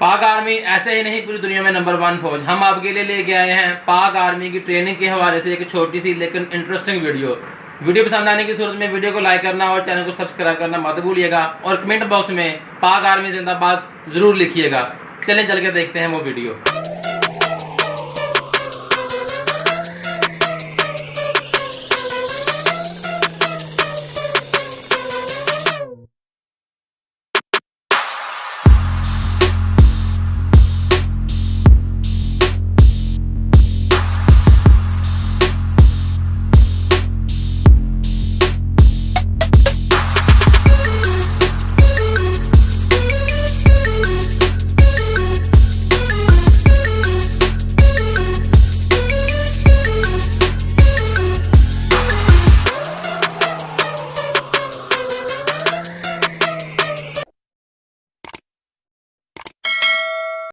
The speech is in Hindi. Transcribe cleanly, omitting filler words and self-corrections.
पाक आर्मी ऐसे ही नहीं पूरी दुनिया में नंबर 1 फौज। हम आपके लिए लेके आए हैं पाक आर्मी की ट्रेनिंग के हवाले से एक छोटी सी लेकिन इंटरेस्टिंग वीडियो पसंद आने की सूरत में वीडियो को लाइक करना और चैनल को सब्सक्राइब करना मत भूलिएगा और कमेंट बॉक्स में पाक आर्मी जिंदाबाद जरूर लिखिएगा। चलें चल के देखते हैं वो वीडियो।